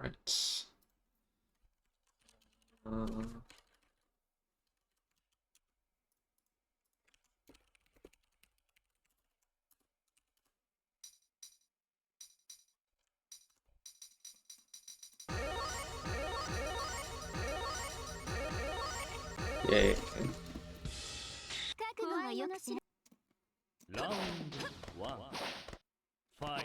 Right. Yay. Round 1 Fight.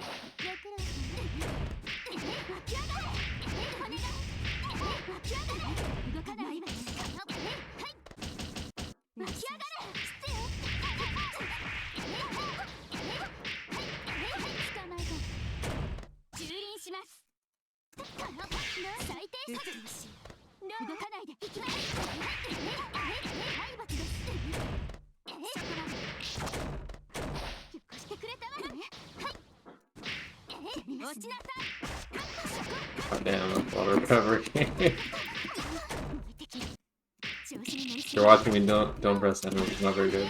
Oh, damn, that's a lot of recovery. If you're watching me, don't press enter. It's not very good.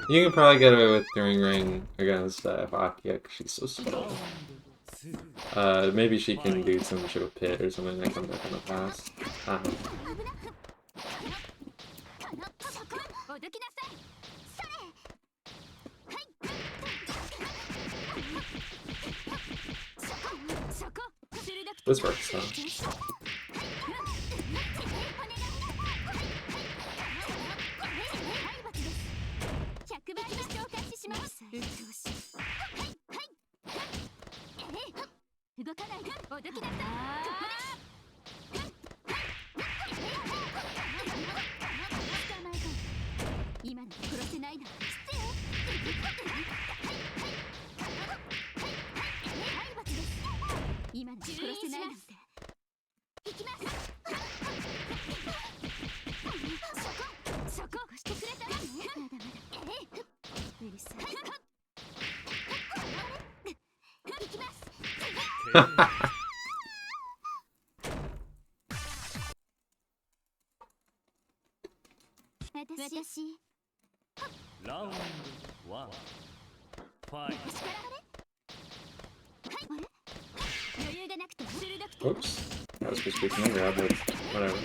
You can probably get away with doing ring against F-Aki because she's so slow. Maybe she can do some sort of pit or something that comes up in the past. This works though. Round 1 Fight. Oops. I was supposed to be some grab, but whatever.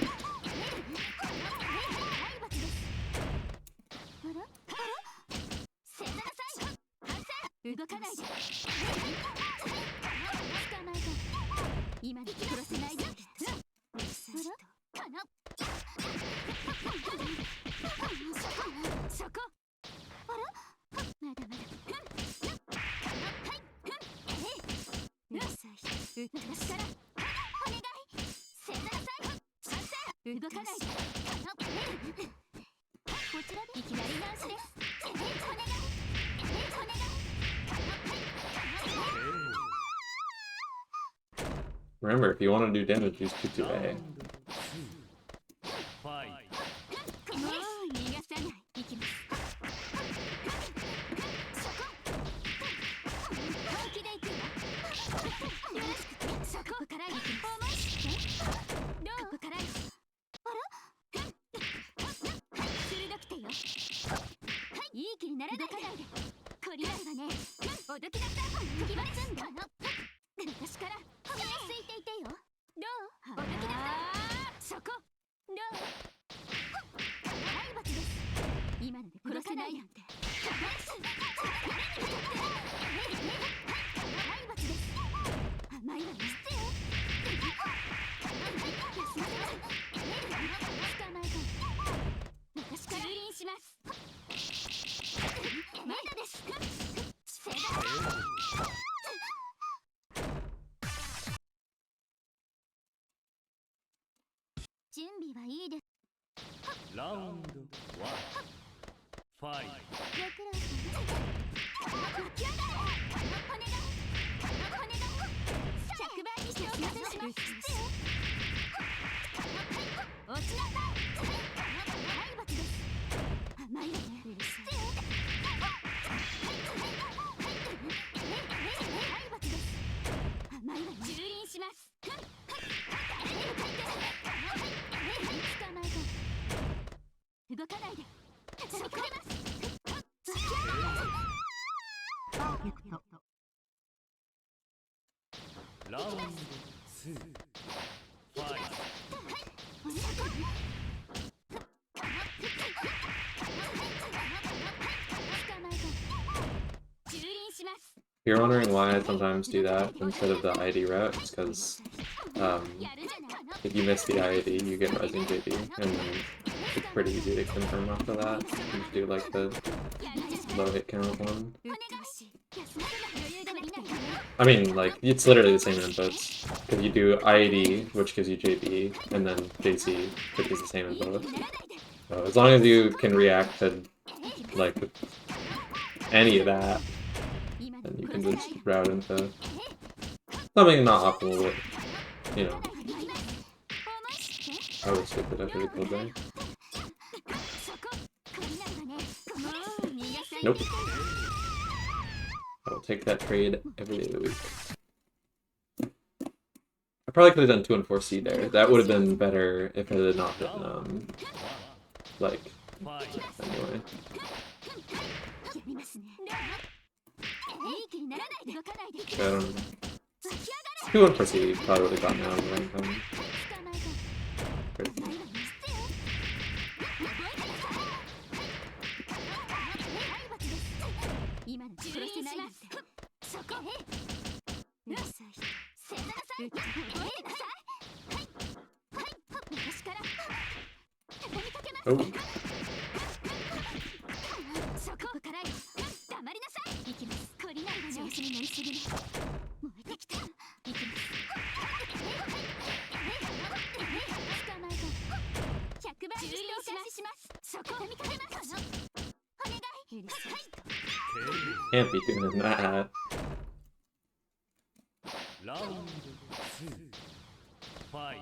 Remember, if you want to do damage, use Q2A. Round 1 Fight. ラウンド2 ファイト If you're wondering why I sometimes do that instead of the ID route, it's because if you miss the ID, you get Rising JD, and then it's pretty easy to confirm after that. You just do like the low hit count one. I mean, like, it's literally the same inputs. Because you do ID, which gives you JB, and then JC, which is the same in both. So as long as you can react to, like, any of that, then you can just route into something not optimal, but, you know, I would skip it after the cool day. Nope. I will take that trade every day of the week. I probably could have done 2 and 4C there. That would have been better if it had not been, like, anyway. I don't know. 2 and 4C probably would have gotten out of the right time. Oh. Can't be doing that. Round 2 ファイ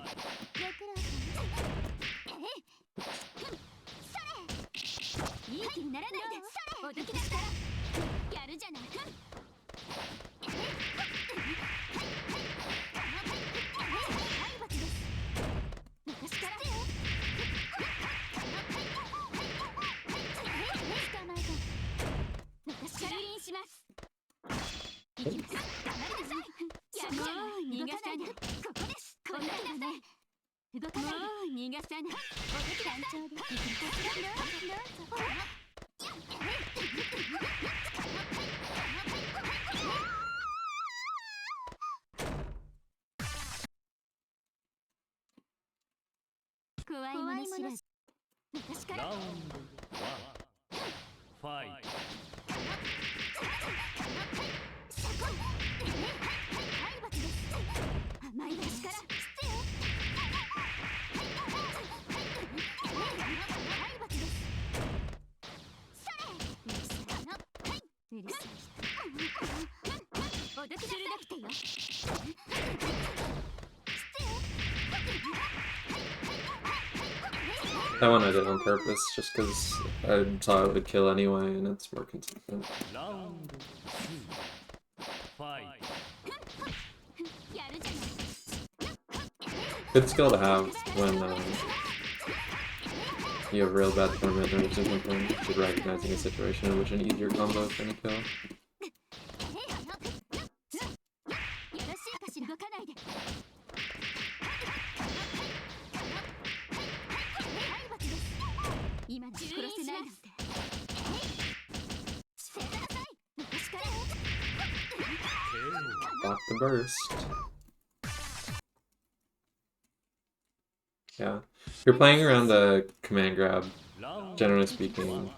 ト ラウンド1ファイト That one I did on purpose, just because I saw it would kill anyway, and it's more consistent. Round 2 fight. Good skill to have when you have real bad countermeasures or something, just recognizing a situation in which an easier combo is going to kill. Block the burst. Yeah. If you're playing around the command grab, generally speaking,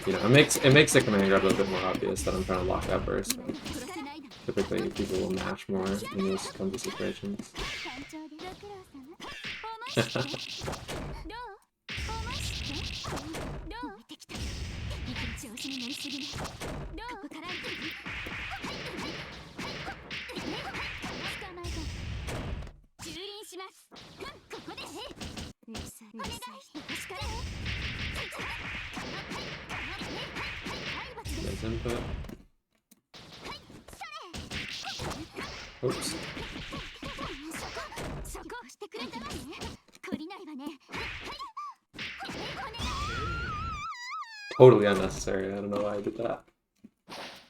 you know, it makes the command grab a bit more obvious that I'm trying to lock that burst. So typically people will mash more in those kinds of situations. Nice input. Oops. totally unnecessary. I don't know why I did that.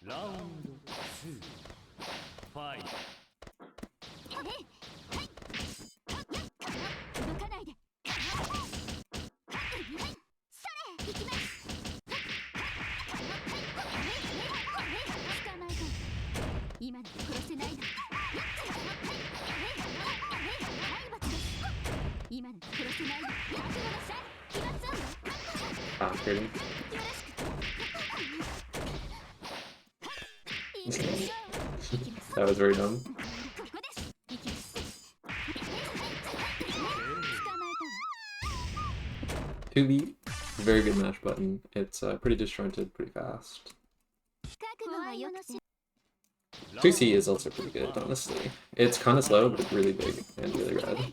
Round 2. Fight. 動かないで。それ、行きます。捕まえた。今ので殺せないな。体罰です。今ので殺せないな。覚悟なさい。来ます。 Ah, kidding. よろしく。行きましょう。行きます。 That was very dumb. ここです。行きます。捕まえたわ。 2B, very good match button. It's pretty disjointed, pretty fast. 覚悟がよくて。 2C is also pretty good, honestly. It's kind of slow, but it's really big and really red.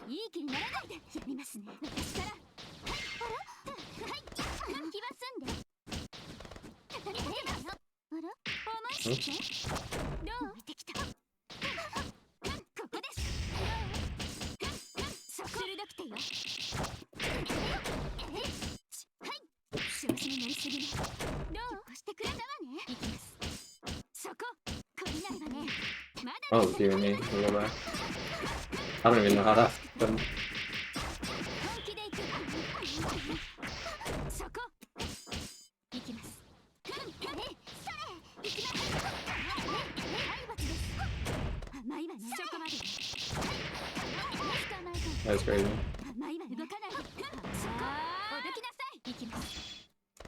いい気にならないで。やりますね。私から。あら、はい、来ますんで。畳みかけます。あら、思いして。どう見てきた。ここです。そこ。鋭くてよ。はい、調子に乗りすぎね。どうしてくれたわね。行きます。そこ、懲りないわね。まだ。 Oh, dear me. We'll go back. I don't even know how that happened. 本気で行く。そこ。行きます。それ。行きます。体罰です。甘いわね。そこまで。捕まえた。 That's crazy. 甘いわね。動かないで。そこ。おどきなさい。行きます。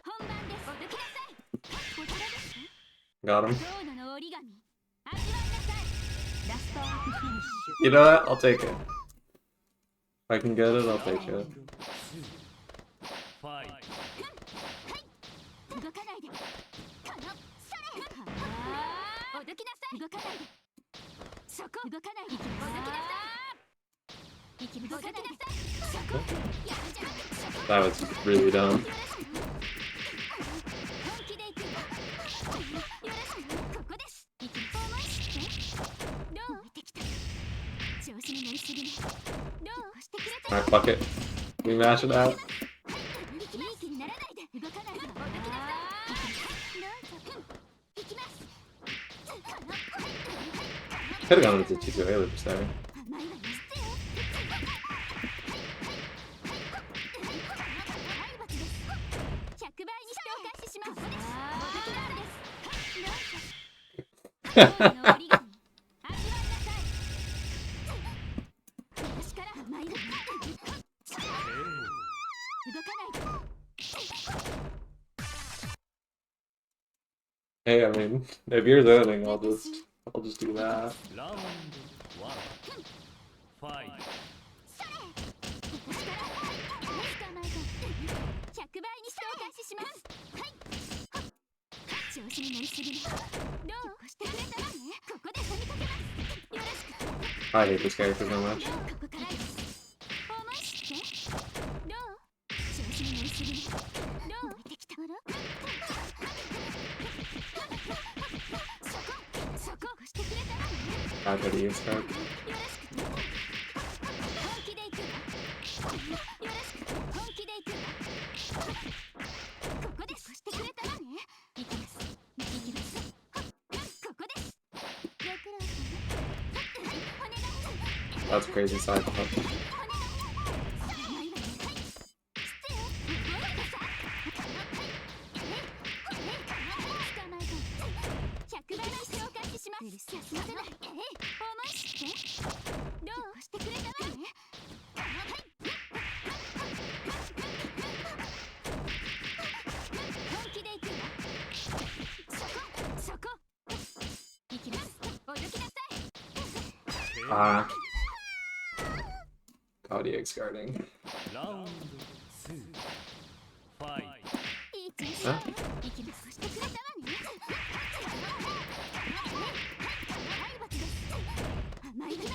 本番です。おどきなさい。こちらです。 Got him. ゾーノの折り紙。味わいなさい。ラストアークフィニッシュ。 You know what? I'll take it. If I can get it, I'll take it. Fight. 動かないで。この、それ。おどきなさい。動かないで。そこ。動かないで。おどきなさい。動かないで。そこ。やるじゃん。そこ。 That was really dumb. 本気で行く。よろしく。ここです。行きます。思い知って。どう見てきた。調子に乗りすぎね。どうしてくれた。 Alright, fuck it. We mash it out. いい気にならないで。動かないで。おどきなさい。行きます。 Could have gone into 2-2 A loops there. 甘いわね。体罰です。100倍にしてお返しします。おどきなるです。どうぞ。ゾーンの折り紙。味わいなさい。私から甘いわね。動かないで。 Hey, I mean, if you're zoning, I'll just do that. Round 1. Fight. それ。私から捕まえた。100倍にしてお返しします。はい。調子に乗りすぎね。どうしてくれたわね。ここで飛びかけます。よろしく。 I hate this character so much. ここからです。思い知って。どう調子に乗りすぎね。どう見てきた。あら。そこしてくれたわね。 Bad how to use card. よろしく。本気で行くわ。よろしく。本気で行くわ。ここです。してくれたわね。行きます。行きます。ここです。ご苦労様。お願い。 That's crazy side pop. 甘いわね。はい。失礼。ごめんなさい。捕まえた。100倍にしてお返しします。休ませない。思い知って。どうしてくれたわね。はい。本気で行くわ。そこ。行きます。おどきなさい。 Ah. God, EX guarding. Round 2. Fight. 行きます。してくれたわね。体罰です。甘いわね。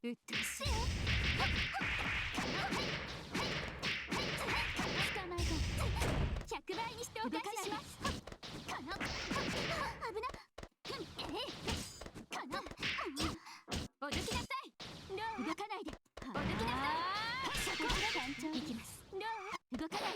うっとうしい。捕まえた。100倍にしてお返しします。危な。おどきなさい。どう動かないで。おどきなさい。そこ。団長。行きます。どう動かない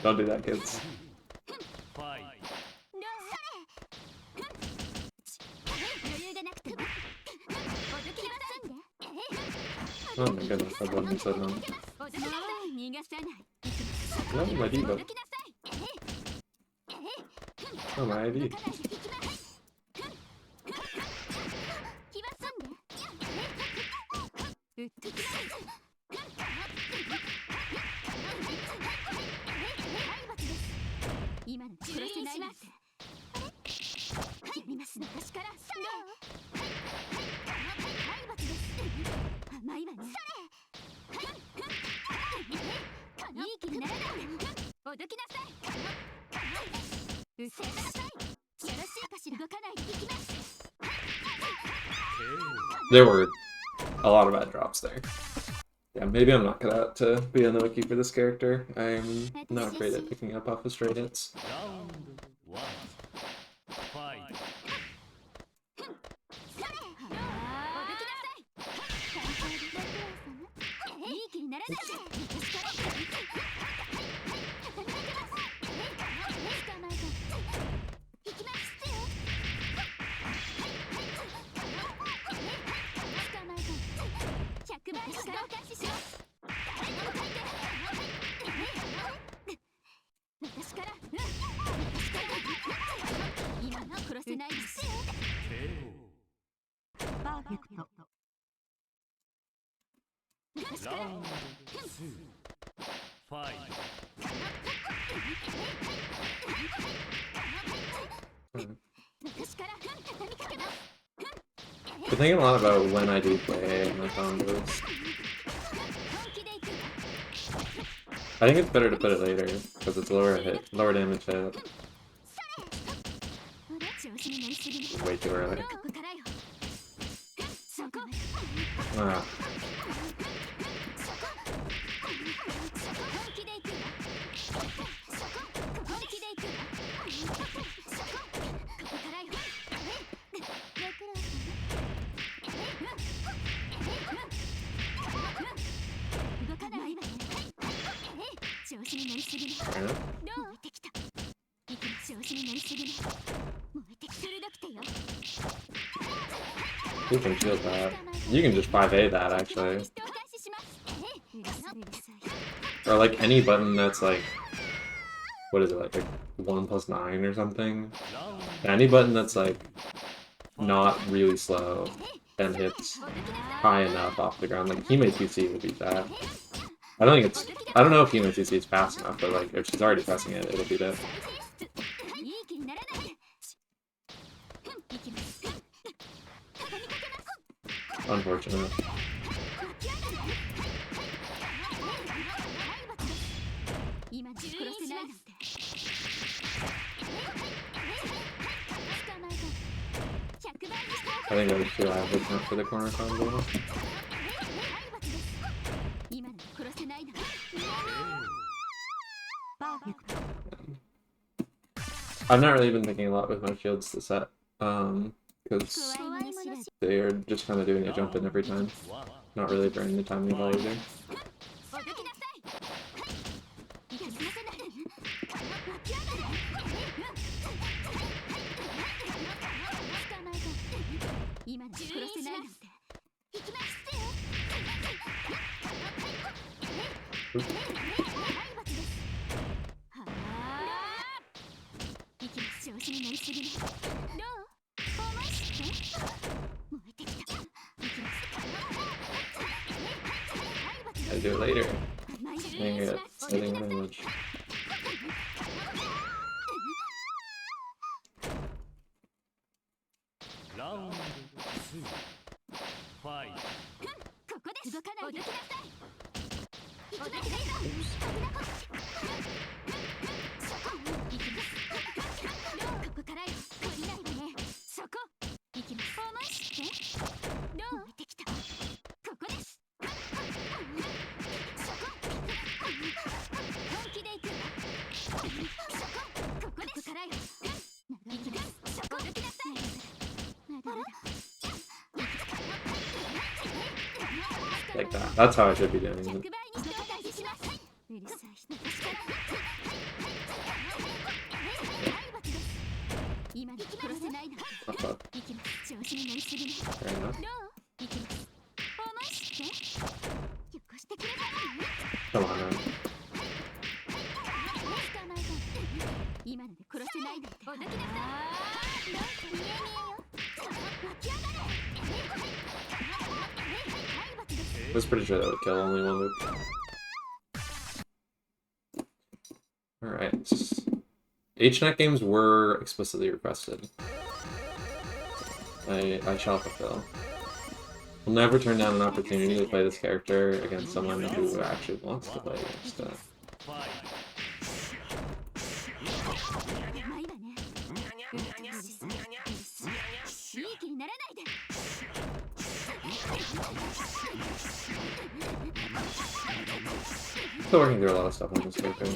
Don't do that, kids. ファイ Oh my goodness, that wasn't so dumb. No, my diva. Oh, my ID. There were a lot of bad drops there. Yeah, maybe I'm not cut out to be an F-Aki for this character. I'm not great at picking up off of straight hits. ラウンド1ファイ パーフェクト。ラウンド2ファイ Been thinking a lot about when I do play my combos. I think it's better to put it later because it's lower damage hit. Way too early. Ah. Fair enough. You can shield that. You can just 5A that actually. Or like any button that's like, what is it, like 1+9 or something? Any button that's like not really slow and hits high enough off the ground, like Hime TC will beat that. I don't know if Hime TC is fast enough, but like if she's already pressing it, it'll beat it. Unfortunate. I think that was too average enough for the corner combo. I've not really been thinking a lot with my shields this set, because they are just kind of doing a jump in every time, not really burning the timing of all either. I do it later. Dang it, setting damage. Round 2 fight. Like that. That's how I should be doing it. Fair enough. Come on, man. I was pretty sure that would kill only one loop. Alright. H-NAC games were explicitly requested. I shall fulfill. Will never turn down an opportunity to play this character against someone who actually wants to play against it. Still working through a lot of stuff on this character.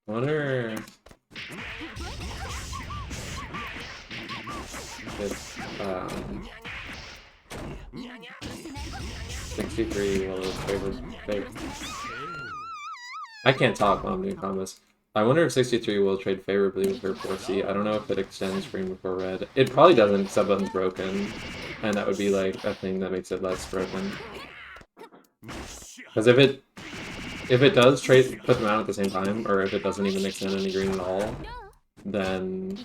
I wonder if 63 will favorite. I can't talk while I'm doing combos. I wonder if 63 will trade favorably with her 4C. I don't know if it extends green before red. It probably doesn't, sub button's broken, and that would be like a thing that makes it less broken. Because if it does trade put them out at the same time, or if it doesn't even extend any green at all, then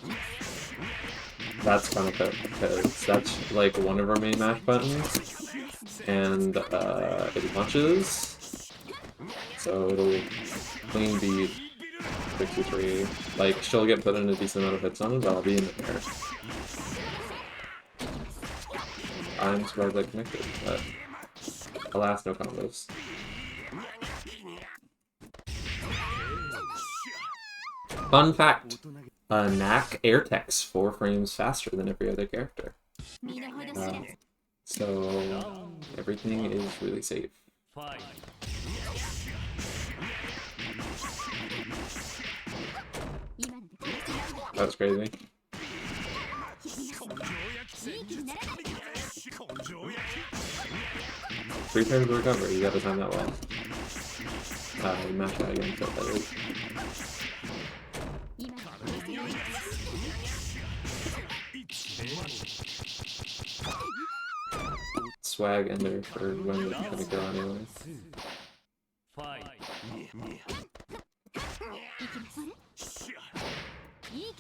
that's kind of good, because that's like one of our main match buttons, and it launches, so it'll clean beat 63. Like, she'll get put in a decent amount of hits on it, but I'll be in the air. I'm surprised I connected, but alas, no combos. Fun fact, H-NAC air techs 4 frames faster than every other character. So everything is really safe. That's crazy. 3 frames of recovery, you gotta time that well. Match that again, so that is. Swag ender for when it's gonna go anyway.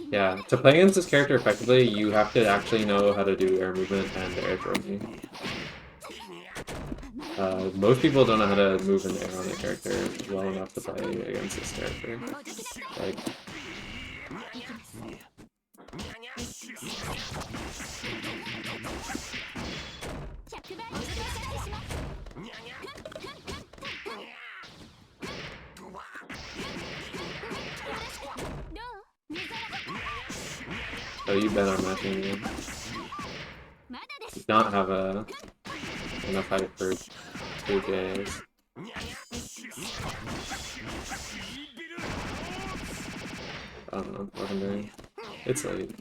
Yeah, to play against this character effectively, you have to actually know how to do air movement and air throwing. Most people don't know how to move in the air on their character well enough to play against this character. Like, so you bet on matching him. Does not have enough height for 2 J's. I don't know what I'm doing. It's late.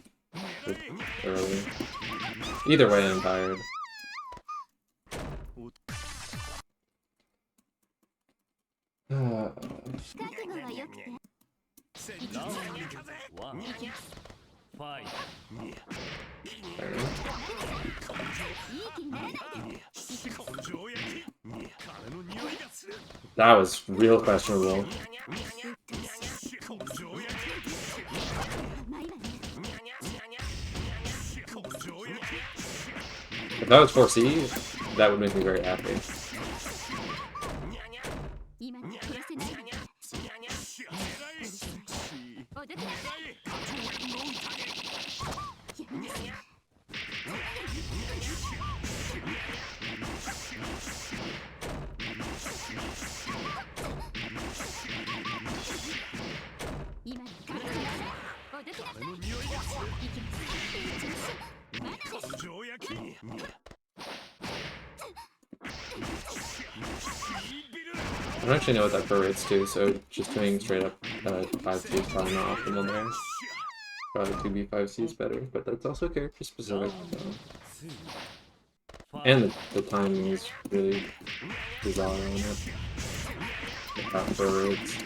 It's early. Either way, I'm tired. That was real questionable. If that was 4C, that would make me very happy. I don't actually know what that prorates to, so just doing straight up 5C is probably not optimal there. Probably 2B5C is better, but that's also character specific. So. And the timing is really bizarre on it. That prorates.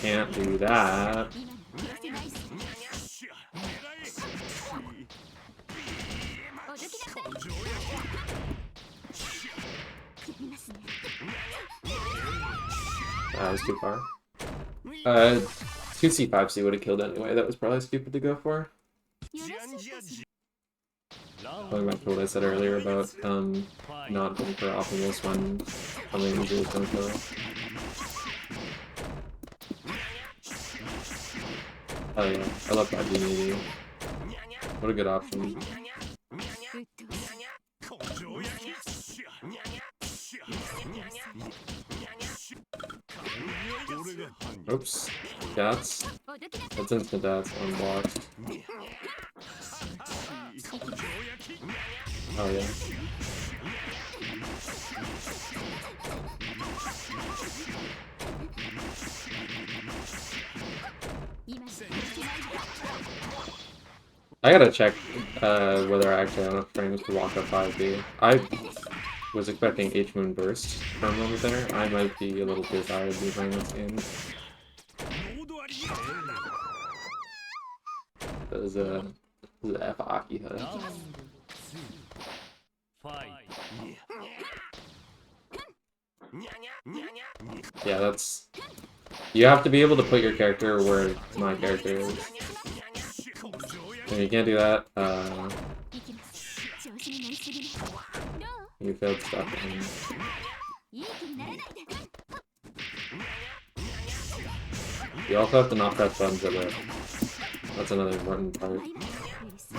can't do that. 今の殺せないさやりますね That was too far. 2C5C would have killed anyway. That was probably stupid to go for. よろしいかし Going back to what I said earlier about not going for optimals when something usually is going to kill. Oh yeah, I love 5D maybe. What a good option. らうっとうし Oops. That's おどきな that's instant death unblocked. Oh yeah. 今の殺せない I gotta check whether I actually have enough frames to walk up 5D. I was expecting H-Moon Burst for a moment there. I might be a little too tired to be playing this game. That was a F-Aki hood. Round 2. Fight. Yeah, that's... You have to be able to put your character where my character is. If you can't do that, いきます調子に乗りすぎないどう you failed stuff. いい気にならないで You also have to not press buttons a bit. That's another important part. 無理す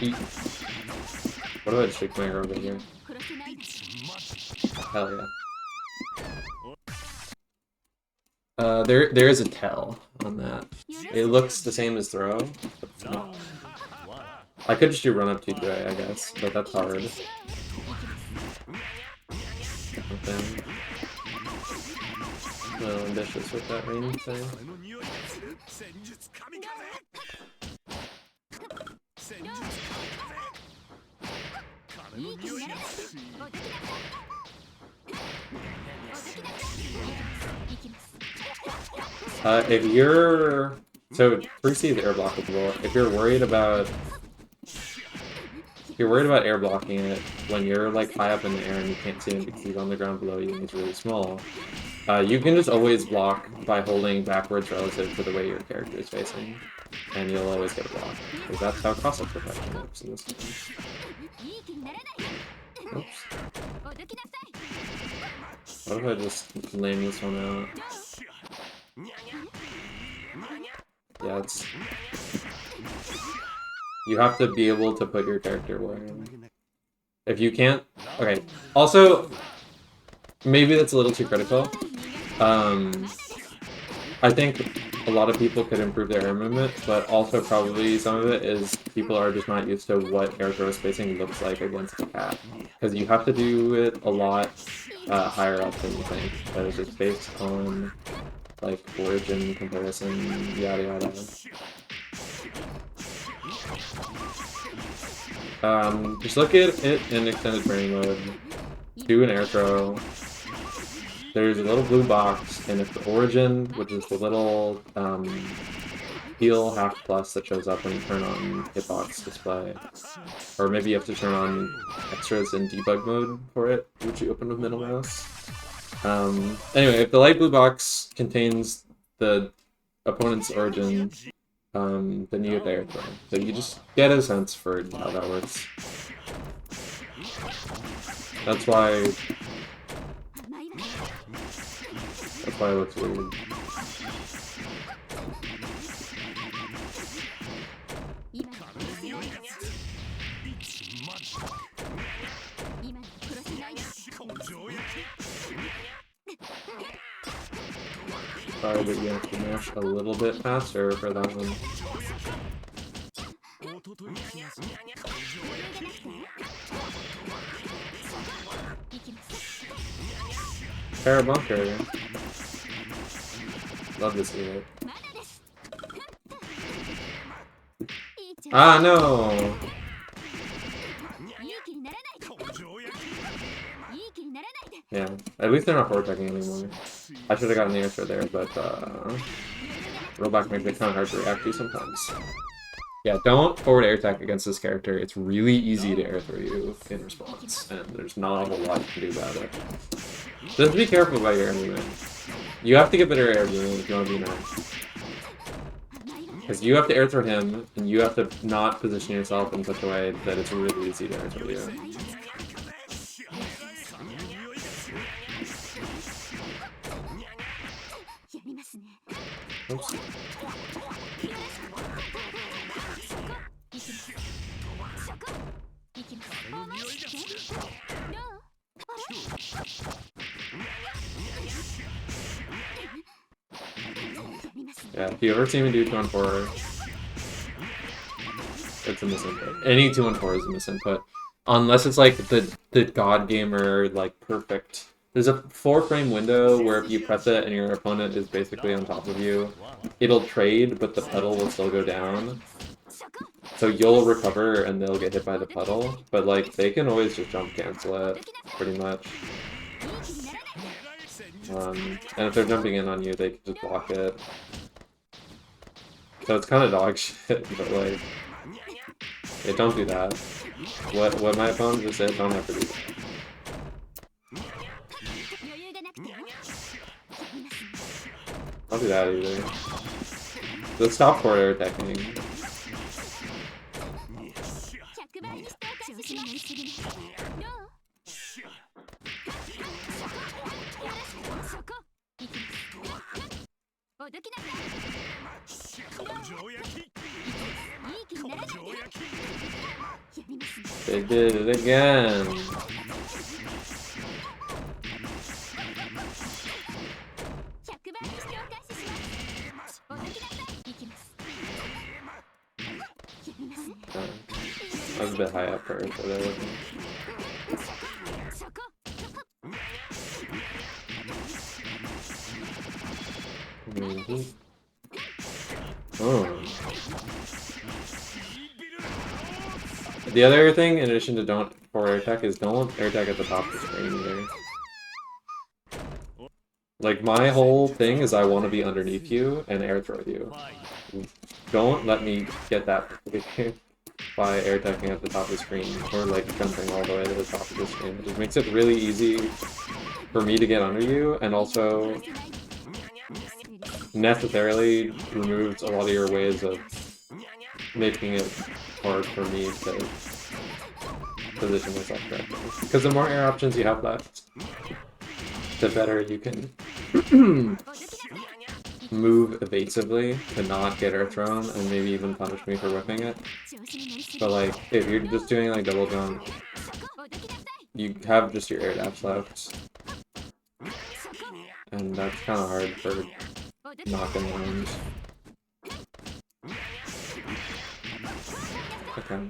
る Eat. What do I shake my arrow over here? 殺せないで Hell yeah. There is a tell on that. It looks the same as throw, but it's not. Round 1. I could just do run up 2-3, I guess, but that's hard. Nothing. A little ambitious with that range thing. いい気にならないおどきなさいおどきなさいいきます If you're... So, 3C is air blockable. If you're worried about... If you're worried about air blocking it when you're like high up in the air and you can't see him because he's on the ground below you and he's really small, you can just always block by holding backwards relative to the way your character is facing. And you'll always get a block. Because that's how cross-up protection works in this game. いい気にならない Oops. おどきなさい What if I just lame this one out? Yeah, it's... You have to be able to put your character where... If you can't... Okay. Also, maybe that's a little too critical. I think a lot of people could improve their air movement, but also probably some of it is people are just not used to what air throw spacing looks like against a cat. Because you have to do it a lot higher up than you think. That is just based on like origin comparison, yada yada. Just look at it in extended frame mode. Do an air throw. There's a little blue box, and if the origin, which is the little heal half plus that shows up when you turn on hitbox display, or maybe you have to turn on extras in debug mode for it, which you open with middle mouse. Anyway, if the light blue box contains the opponent's origin, then you get the air throw. So you just get a sense for how that works. That's why it looks weird. 今の殺せないで今の殺せないで Sorry, but you have to mash a little bit faster for that one. Parabunker. Love to see it. Ah, no! いい気にならないでいい気にならないで Yeah, at least they're not forward checking anymore. I should have gotten the answer there, but rollback makes it kind of hard to react to sometimes. Yeah, don't forward air attack against this character. It's really easy to air throw you in response, and there's not a whole lot you can do about it. Just be careful about your air movement. You have to get better air movement if you want to be nice. Because you have to air throw him, and you have to not position yourself in such a way that it's really easy to air throw you. Oops. Yeah, if you ever see me do 2-on-4, it's a misinput. Any 2-on-4 is a misinput. Unless it's like the God Gamer, like, perfect. There's a 4-frame window where if you press it and your opponent is basically on top of you, it'll trade, but the pedal will still go down. So you'll recover and they'll get hit by the pedal, but like they can always just jump cancel it, pretty much. And if they're jumping in on you, they can just block it. So it's kind of dog shit, but like, yeah, don't do that. What my opponent just said, don't ever do that. Don't do that either. Let's stop forward air attacking. They did it again. I was a bit high up first, but that wasn't. Oh. The other thing, in addition to don't forward air attack, is don't air attack at the top of the screen either. Like, my whole thing is I want to be underneath you and air throw you. Don't let me get that by air attacking at the top of the screen, or like jumping all the way to the top of the screen. It just makes it really easy for me to get under you, and also necessarily removes a lot of your ways of making it hard for me to position myself correctly. Because the more air options you have left, the better you can move evasively to not get air thrown and maybe even punish me for whipping it. But like, if you're just doing like double jump, you have just your air dash left. And that's kind of hard for knocking lines. Okay.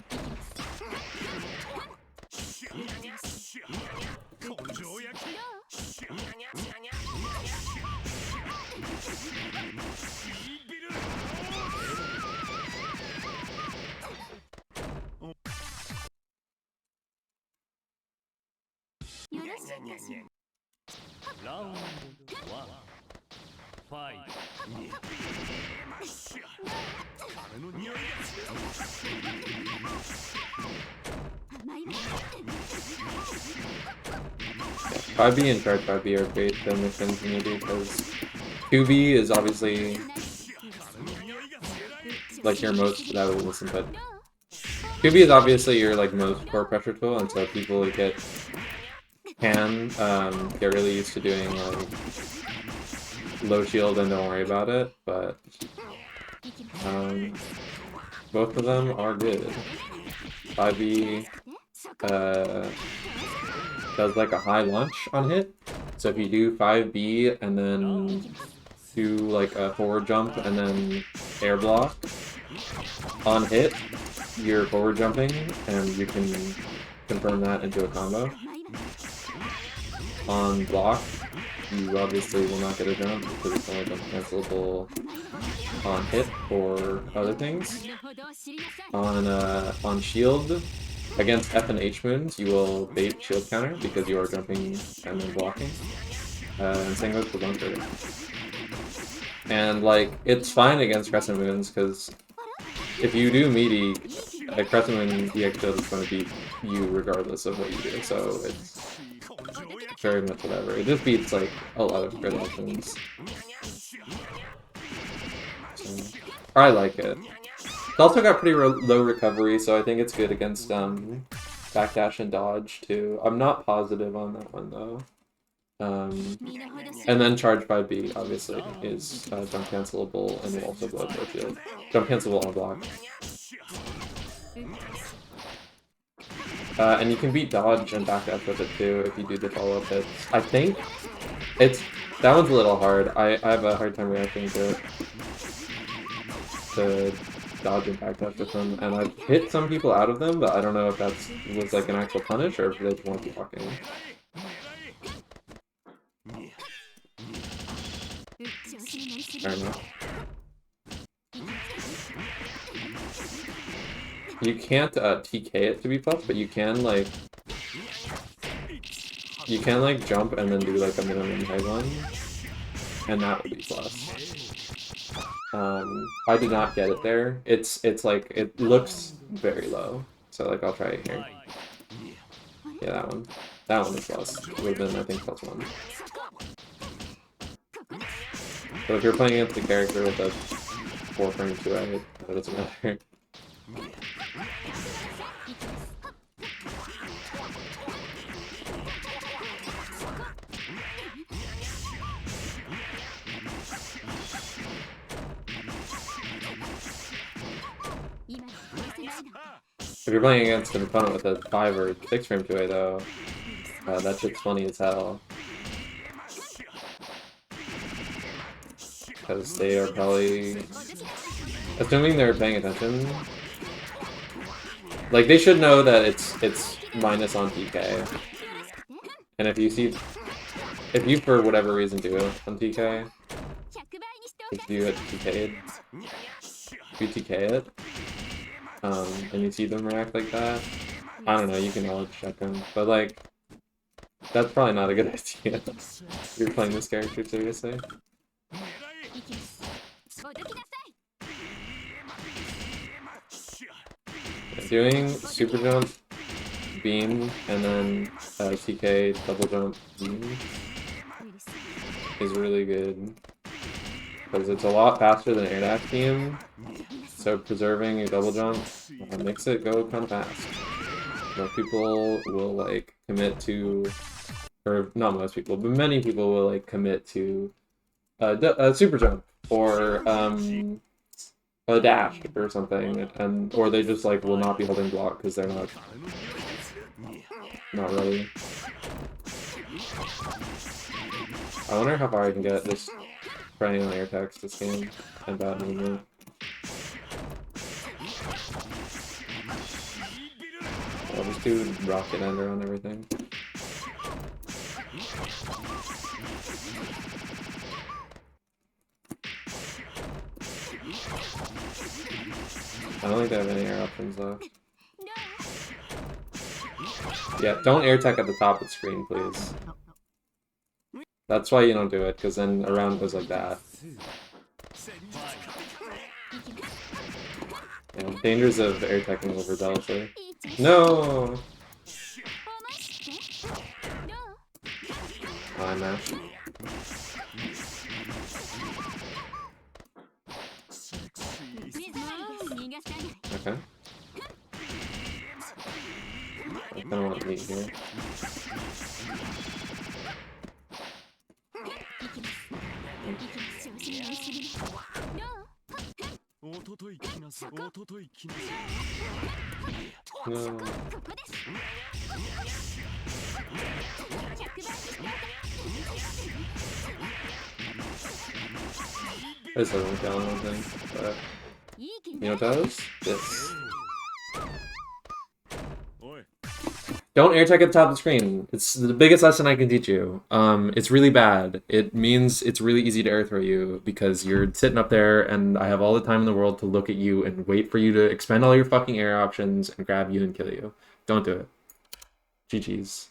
Round 1. Fight. Yeah, 5B and charge 5B are great to mix in for me because 2B is obviously like your most, that would listen, but 2B is obviously your like most core pressure tool, and so people can get really used to doing like low shield and don't worry about it, but both of them are good. 5B does like a high launch on hit, so if you do 5B and then do like a forward jump and then air block on hit, you're forward jumping and you can confirm that into a combo. On block, you obviously will not get a jump because it's only jump cancelable on hit or other things. On shield, against F and H moons, you will bait shield counter because you are jumping and then blocking. And same goes for bunker. And like, it's fine against crescent moons because if you do meaty, a crescent moon EX shield is going to beat you regardless of what you do. So it's very much whatever. It just beats like a lot of grid options. So, I like it. It's also got pretty low recovery, so I think it's good against backdash and dodge too. I'm not positive on that one though. And then charge by B obviously is jump cancelable and will also blow up their shield. Jump cancelable on block. And you can beat dodge and backdash with it too if you do the follow-up hits. I think that one's a little hard. I have a hard time reacting to dodge and backdash with them, and I've hit some people out of them, but I don't know if was like an actual punish or if they just want to be walking. Fair enough. You can't TK it to be plus, but you can like jump and then do like a minimum height one, and that would be plus. I did not get it there. It's like it looks very low, so like I'll try it here. Yeah, that one is plus. It would have been I think +1. But if you're playing against the character with a 4-frame 2-eye, that doesn't matter. If you're playing against an opponent with a 5 or 6-frame 2-eye though, that shit's funny as hell. Because they are probably, assuming they're paying attention, like they should know that it's minus on TK. And if you for whatever reason do it on TK, if you get TK'd, if you TK it, and you see them react like that, I don't know, you can knowledge check them, but like, that's probably not a good idea if you're playing this character seriously. Doing super jump, beam, and then TK double jump beam is really good because it's a lot faster than H-NAC beam. So preserving your double jump makes it go kind of fast. Most people will like commit to, or not most people, but many people will like commit to a super jump or a dash or something, or they just like will not be holding block because they're not ready. I wonder how far I can get just trying on air text this game and bad movement. I'll just do rocket ender on everything. I don't think they have any air options left. Yeah, don't air tech at the top of the screen, please. That's why you don't do it, because then a round goes like that. Yeah, dangers of air teching overzealously. No! I mashed. Okay. I kind of want to meet here. No. This doesn't count, I don't think, but you know what it does? This. Don't air tech at the top of the screen. It's the biggest lesson I can teach you. It's really bad. It means it's really easy to air throw you because you're sitting up there and I have all the time in the world to look at you and wait for you to expend all your fucking air options and grab you and kill you. Don't do it. GG's.